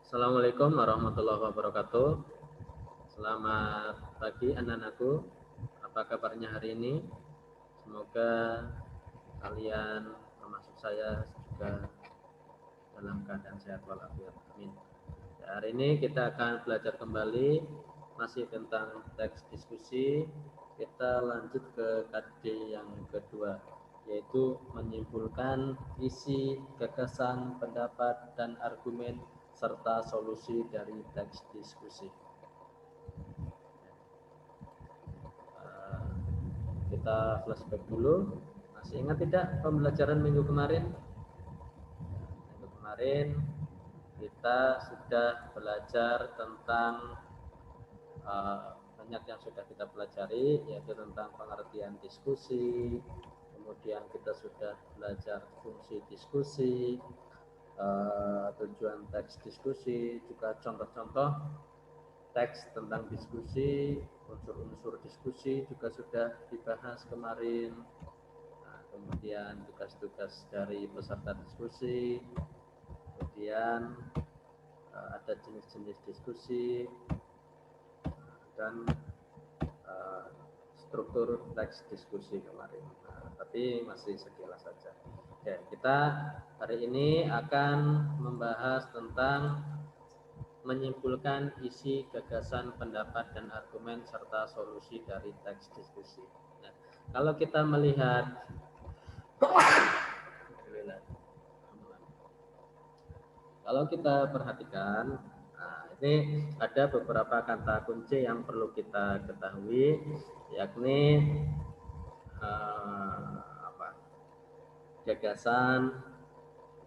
Assalamualaikum warahmatullahi wabarakatuh. Selamat pagi anak-anakku. Apa kabarnya hari ini? Semoga kalian termasuk saya juga dalam keadaan sehat walafiat. Amin. Ya, hari ini kita akan belajar kembali masih tentang teks diskusi. Kita lanjut ke KD yang kedua, yaitu menyimpulkan isi, gagasan, pendapat, dan argumen serta solusi dari teks diskusi. Kita flashback dulu. Masih ingat tidak pembelajaran minggu kemarin? Minggu kemarin kita sudah belajar tentang banyak yang sudah kita pelajari, yaitu tentang pengertian diskusi. Kemudian kita sudah belajar fungsi diskusi, tujuan teks diskusi, juga contoh-contoh teks tentang diskusi, unsur-unsur diskusi juga sudah dibahas kemarin. Nah, kemudian tugas-tugas dari peserta diskusi, kemudian ada jenis-jenis diskusi, dan struktur teks diskusi kemarin. Nah, tapi masih sekilas saja. Oke, kita hari ini akan membahas tentang menyimpulkan isi, gagasan, pendapat, dan argumen serta solusi dari teks diskusi. Nah, kalau kita melihat kalau kita perhatikan, nah ini ada beberapa kata kunci yang perlu kita ketahui, yakni gagasan,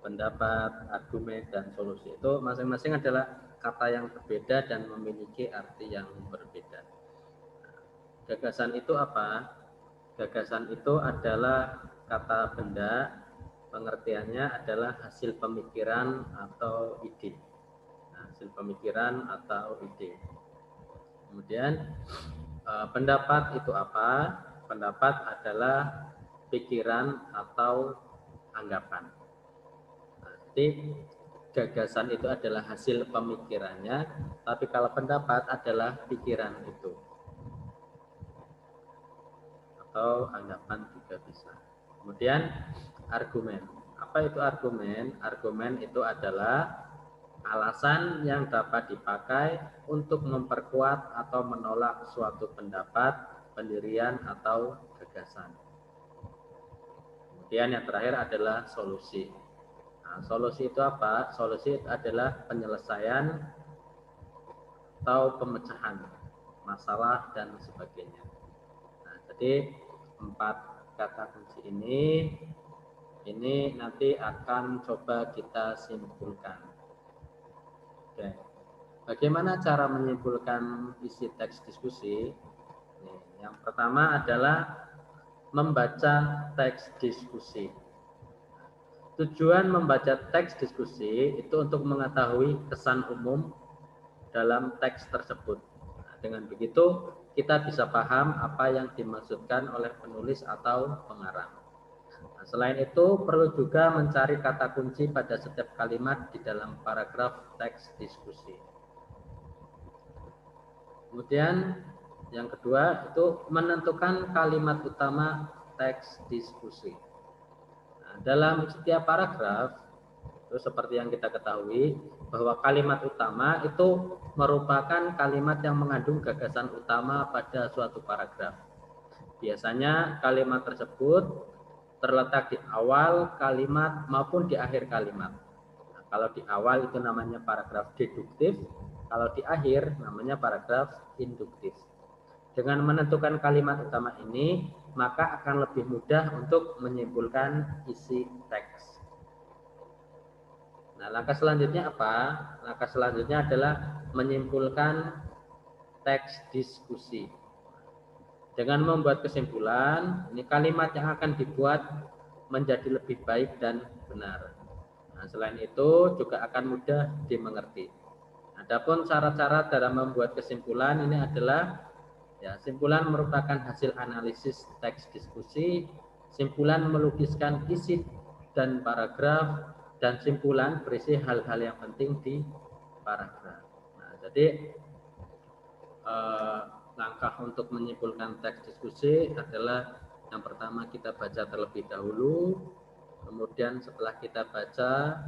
pendapat, argumen, dan solusi. Itu masing-masing adalah kata yang berbeda dan memiliki arti yang berbeda. Gagasan itu apa? Gagasan itu adalah kata benda, pengertiannya adalah hasil pemikiran atau ide. Hasil pemikiran atau ide. Kemudian pendapat itu apa? Pendapat adalah pikiran atau anggapan. Jadi gagasan itu adalah hasil pemikirannya, tapi kalau pendapat adalah pikiran itu. Atau anggapan juga bisa. Kemudian argumen. Apa itu argumen? Argumen itu adalah alasan yang dapat dipakai untuk memperkuat atau menolak suatu pendapat, pendirian, atau gagasan. Kemudian yang terakhir adalah solusi. Nah, solusi itu apa? Solusi itu adalah penyelesaian atau pemecahan masalah dan sebagainya. Nah, jadi 4 kata kunci ini nanti akan coba kita simpulkan. Oke. Bagaimana cara menyimpulkan isi teks diskusi? Yang pertama adalah membaca teks diskusi. Tujuan membaca teks diskusi itu untuk mengetahui kesan umum dalam teks tersebut. Nah, dengan begitu, kita bisa paham apa yang dimaksudkan oleh penulis atau pengarang. Nah, selain itu, perlu juga mencari kata kunci pada setiap kalimat di dalam paragraf teks diskusi. Kemudian yang kedua itu menentukan kalimat utama teks diskusi. Nah, dalam setiap paragraf itu seperti yang kita ketahui bahwa kalimat utama itu merupakan kalimat yang mengandung gagasan utama pada suatu paragraf. Biasanya kalimat tersebut terletak di awal kalimat maupun di akhir kalimat. Nah, kalau di awal itu namanya paragraf deduktif, kalau di akhir namanya paragraf induktif. Dengan menentukan kalimat utama ini, maka akan lebih mudah untuk menyimpulkan isi teks. Nah, langkah selanjutnya apa? Langkah selanjutnya adalah menyimpulkan teks diskusi. Dengan membuat kesimpulan, ini kalimat yang akan dibuat menjadi lebih baik dan benar. Nah, selain itu juga akan mudah dimengerti. Adapun cara-cara dalam membuat kesimpulan ini adalah simpulan merupakan hasil analisis teks diskusi, simpulan melukiskan isi dan paragraf, dan simpulan berisi hal-hal yang penting di paragraf. Nah, jadi langkah untuk menyimpulkan teks diskusi adalah yang pertama kita baca terlebih dahulu, kemudian setelah kita baca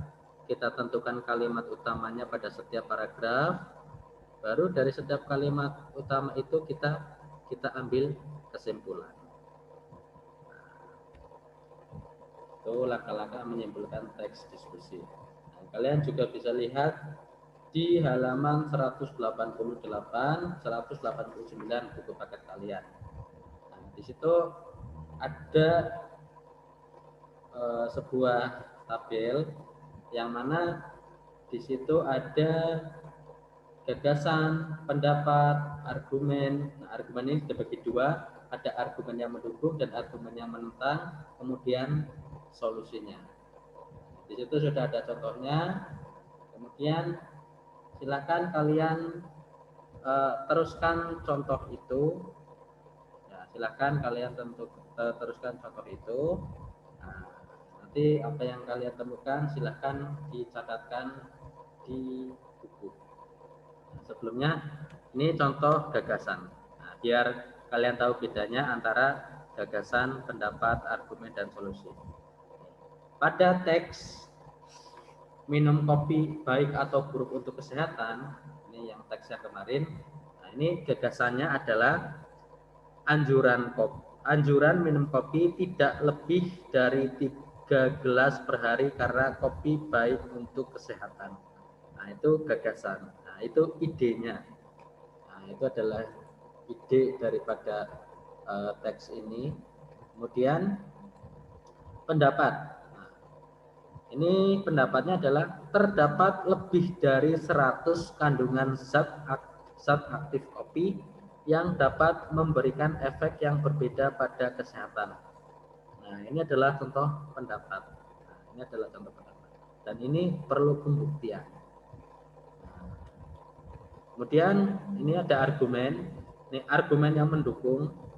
kita tentukan kalimat utamanya pada setiap paragraf, baru dari setiap kalimat utama itu kita ambil kesimpulan. Itu langkah-langkah menyimpulkan teks diskusi. Nah, kalian juga bisa lihat di halaman 188, 189 buku paket kalian. Nah, di situ ada sebuah tabel yang mana di situ ada gagasan, pendapat, argumen. Nah, argumen ini dibagi dua, ada argumen yang mendukung dan argumen yang menentang, kemudian solusinya. Di situ sudah ada contohnya. Kemudian silakan kalian teruskan contoh itu. Ya, silakan kalian teruskan contoh itu. Nah, nanti apa yang kalian temukan silakan dicatatkan di buku. Nah, sebelumnya ini contoh gagasan. Nah, biar kalian tahu bedanya antara gagasan, pendapat, argumen, dan solusi. Pada teks minum kopi baik atau buruk untuk kesehatan, ini yang teksnya kemarin. Nah, ini gagasannya adalah anjuran minum kopi tidak lebih dari 3 gelas per hari karena kopi baik untuk kesehatan. Nah, itu gagasan. Nah, itu idenya. Nah, itu adalah ide daripada teks ini. Kemudian pendapat. Ini pendapatnya adalah terdapat lebih dari 100 kandungan zat aktif kopi yang dapat memberikan efek yang berbeda pada kesehatan. Nah, ini adalah contoh pendapat. Dan ini perlu pembuktian. Kemudian ini ada argumen. Ini argumen yang mendukung.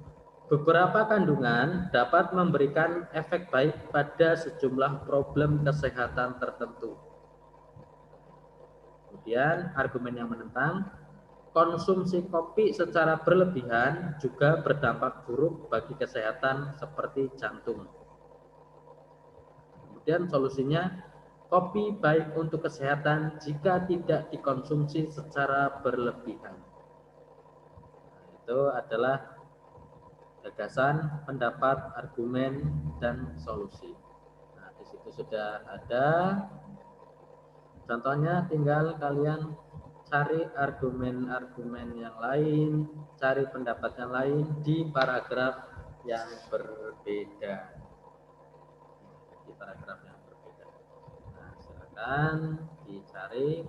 Beberapa kandungan dapat memberikan efek baik pada sejumlah problem kesehatan tertentu. Kemudian argumen yang menentang, konsumsi kopi secara berlebihan juga berdampak buruk bagi kesehatan seperti jantung. Kemudian solusinya, kopi baik untuk kesehatan jika tidak dikonsumsi secara berlebihan. Nah, itu adalah gagasan, pendapat, argumen, dan solusi. Nah, di situ sudah ada contohnya, tinggal kalian cari argumen-argumen yang lain, cari pendapat yang lain di paragraf yang berbeda. Nah, silakan dicari.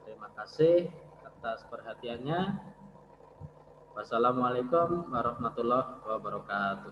Terima kasih atas perhatiannya. Wassalamualaikum warahmatullahi wabarakatuh.